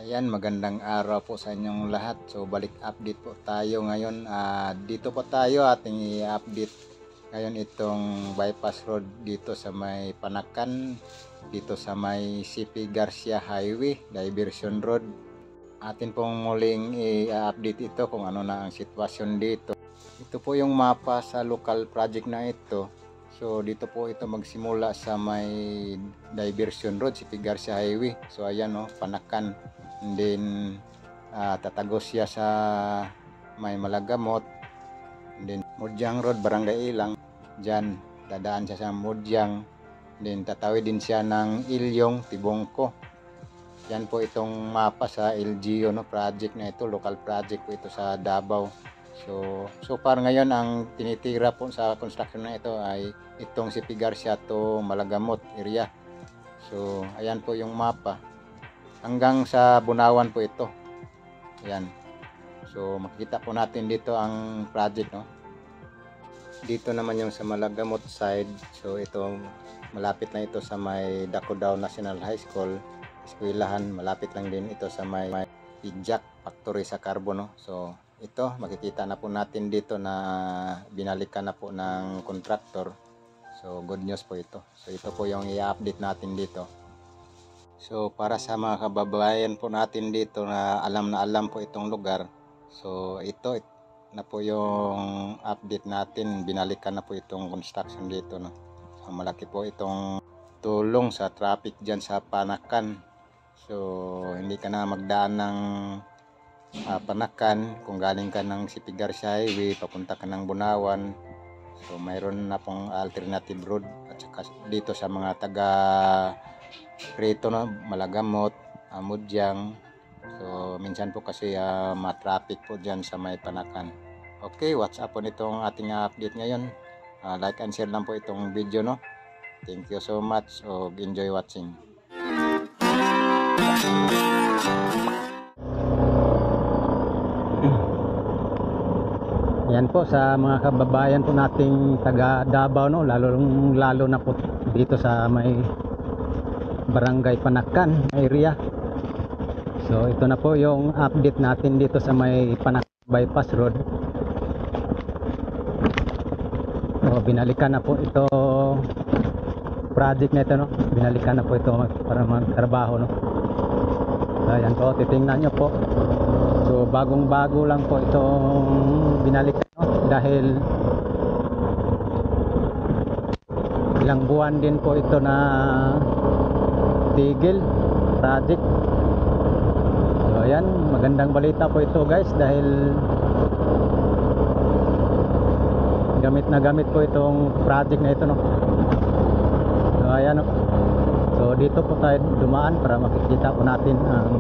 Ayan, magandang araw po sa inyong lahat. So balik update po tayo ngayon. Dito po tayo ating i-update ngayon itong bypass road dito sa may Panakan, dito sa may CP Garcia Highway, Diversion Road. Atin pong muling i-update ito kung ano na ang sitwasyon dito. Ito po yung mapa sa local project na ito. So dito po ito magsimula sa may Diversion Road, CP Garcia Highway. So ayan Panakan. And then tatagos siya sa may Malagamot. And then Mudyang Road, Barangay Ilang. Diyan dadaan siya sa Mudyang. And then tatawid din siya ng Ilyong, Tibongko. Yan po itong mapa sa LGU project na ito, local project po ito sa Davao. So far ngayon ang tinitira po sa construction na ito ay itong CP Garcia to Malagamot area. So ayan po yung mapa. Hanggang sa Bunawan po ito. Ayan. So makikita po natin dito ang project Dito naman yung sa Malagamot side. So ito malapit na ito sa may Dakudao National High School. Eskwelahan, malapit lang din ito sa may Pijak Factory sa Carbon So ito makikita na po natin dito na binalikan na po ng contractor. So good news po ito. So ito po yung i-update natin dito. So para sa mga kababayan po natin dito na alam po itong lugar. So ito na po yung update natin. Binalikan na po itong construction dito So malaki po itong tulong sa traffic dyan sa Panakan. So hindi ka na magdaan ng Panakan kung galing ka ng CP Garcia Highway papunta ka ng Bunawan. So mayroon na pong alternative road at saka dito sa mga taga Rito Malagamot, Mudyang. So minsan po kasi ma-traffic po dyan sa may Panakan. Okay, what's up po nitong ating update ngayon. Like and share lang po itong video Thank you so much. Enjoy watching. Yan po sa mga kababayan po nating taga Davao lalo na po dito sa may Barangay Panakan area. So ito na po yung update natin dito sa may Panakan bypass road. So binalikan na po ito project na ito binalikan na po ito para magtrabaho So ayan po, titingnan nyo po. So bagong bago lang po itong binalikan dahil ilang buwan din po ito na tigil project. So ayan, magandang balita po ito guys dahil gamit na gamit po itong project na ito So ayan So dito po tayo dumaan para makikita po natin ang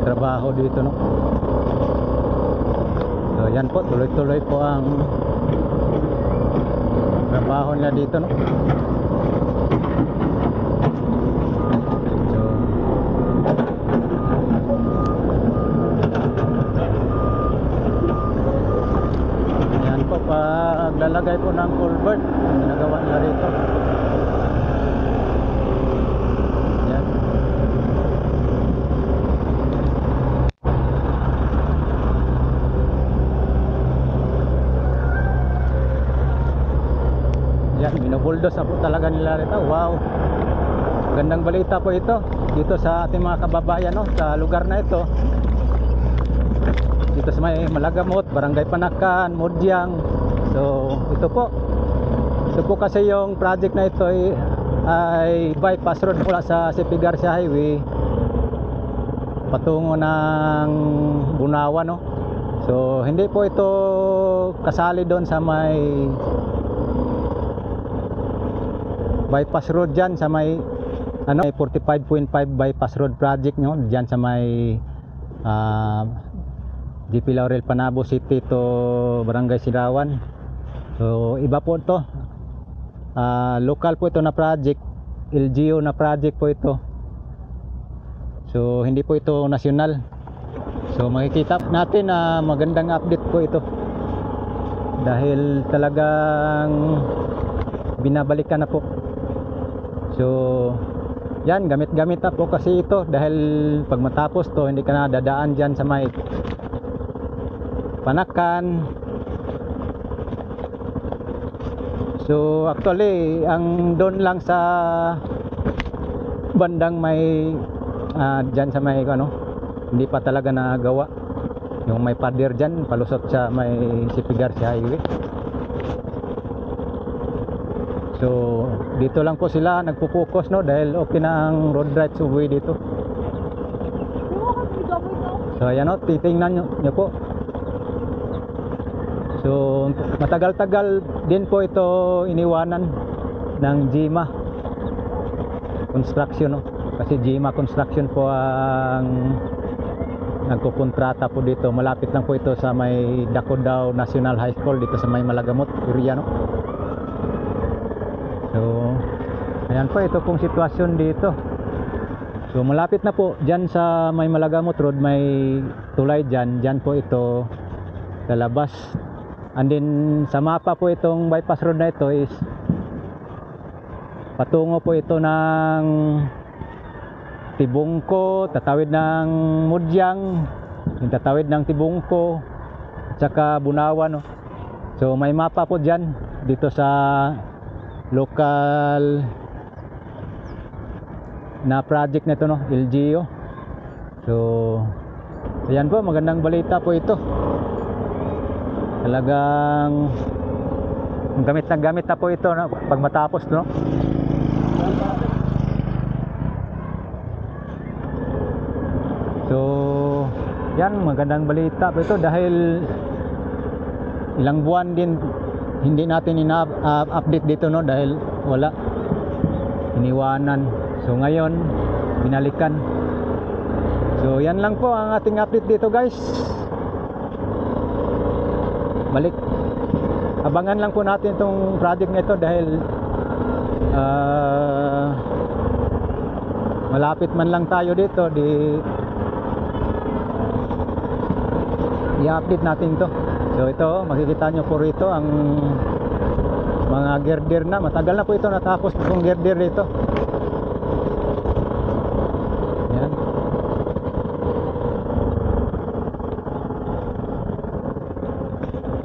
trabaho dito So ayan po, tuloy-tuloy po ang trabaho nila dito Paglalagay po ng culvert ginagawa nila rito. Yan. Yan, binubuldos na po talaga nila rito. Wow, gandang balita po ito dito sa ating mga kababayan sa lugar na ito. Dito sa may Malagamot, Barangay Panakan, Mudyang. So ito po kasi yung project na ito ay bypass road mula sa CP Garcia Highway patungo ng Bunawan So hindi po ito kasali doon sa may bypass road dyan sa may 45.5 bypass road project dyan sa may GP Laurel Panabo City to Barangay Silawan. So iba po ito, local po ito na project, LGU na project po ito. So hindi po ito national. So makikita natin na magandang update po ito dahil talagang binabalikan na po. So yan, gamit-gamit na po kasi ito dahil pag matapos to hindi ka na dadaan dyan sa may Panakan. So actually ang doon lang sa bandang may dyan sa may ano, hindi pa talaga nagawa yung may pader dyan palusot sa may Sipigar si highway. So dito lang po sila nagpo-focus, no, dahil okay na ang road rights of way dito. So ayan, no, titingnan nyo po. So matagal-tagal din po ito iniwanan ng GMA Construction, no? Kasi GMA Construction po ang nagkukontrata po dito. Malapit lang po ito sa may Dacodaw National High School dito sa may Malagamot area, no? So ayan po, ito pong sitwasyon dito. So malapit na po dyan sa may Malagamot Road, may tulay dyan, dyan po ito sa labas. And then sa mapa po itong bypass road na ito is patungo po ito ng Tibungko, tatawid ng Mudyang, yung tatawid ng Tibungko at saka Bunawan, no? So may mapa po dyan dito sa local na project na ito, no, LGU. So ayan po, magandang balita po ito. Talagang gamit na po ito, no, pag matapos, no. So yan, magandang balita po ito dahil ilang buwan din hindi natin ina-update dito, no, dahil wala, iniwanan. So ngayon binalikan. So yan lang po ang ating update dito, guys. Balik, abangan lang po natin itong project na ito dahil malapit man lang tayo dito, i-update natin to. So ito, makikita nyo po rito ang mga girder na. Matagal na po ito natapos itong girder dito. Yan.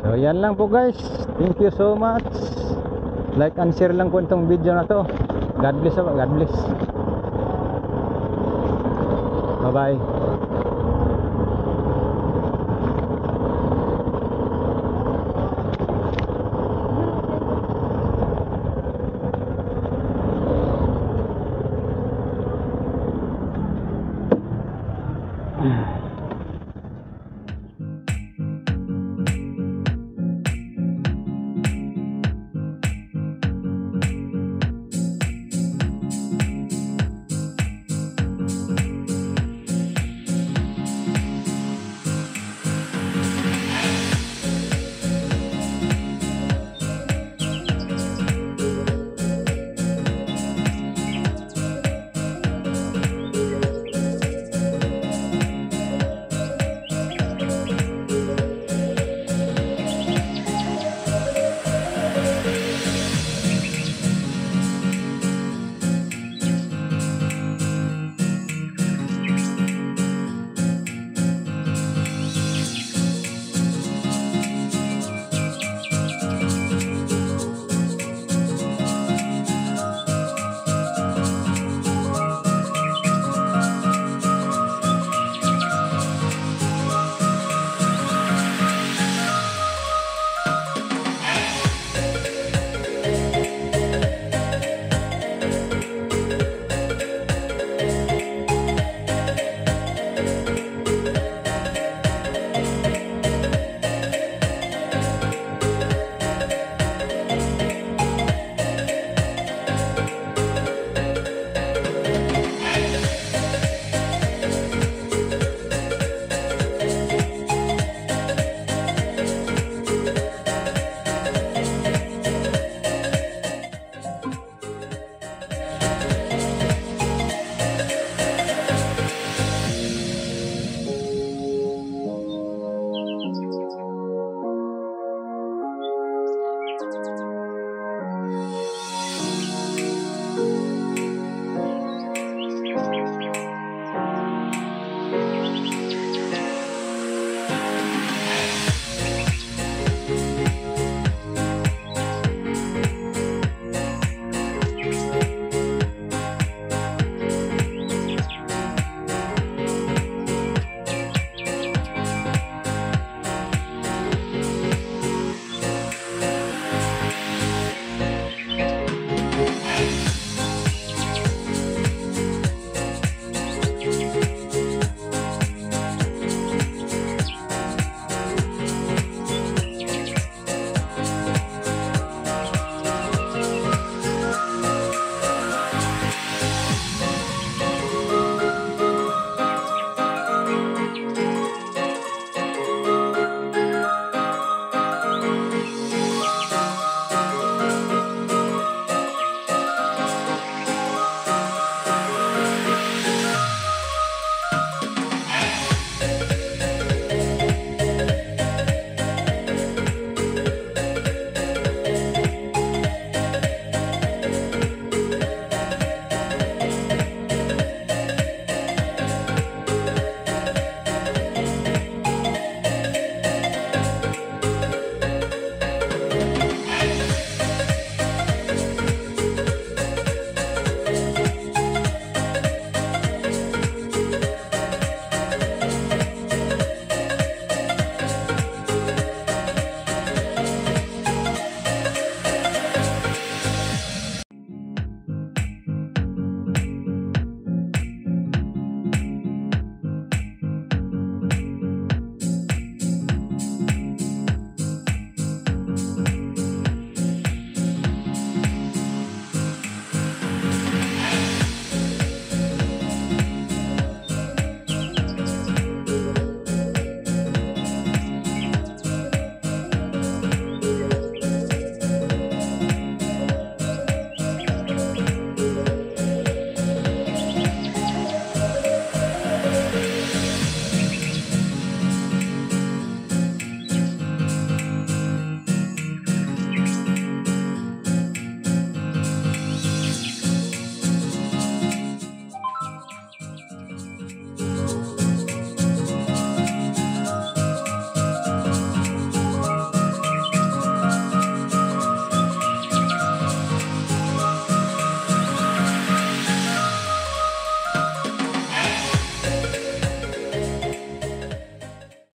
So yan lang po, guys. Thank you so much. Like and share lang po itong video na to. God bless, God bless. Bye bye. Mm.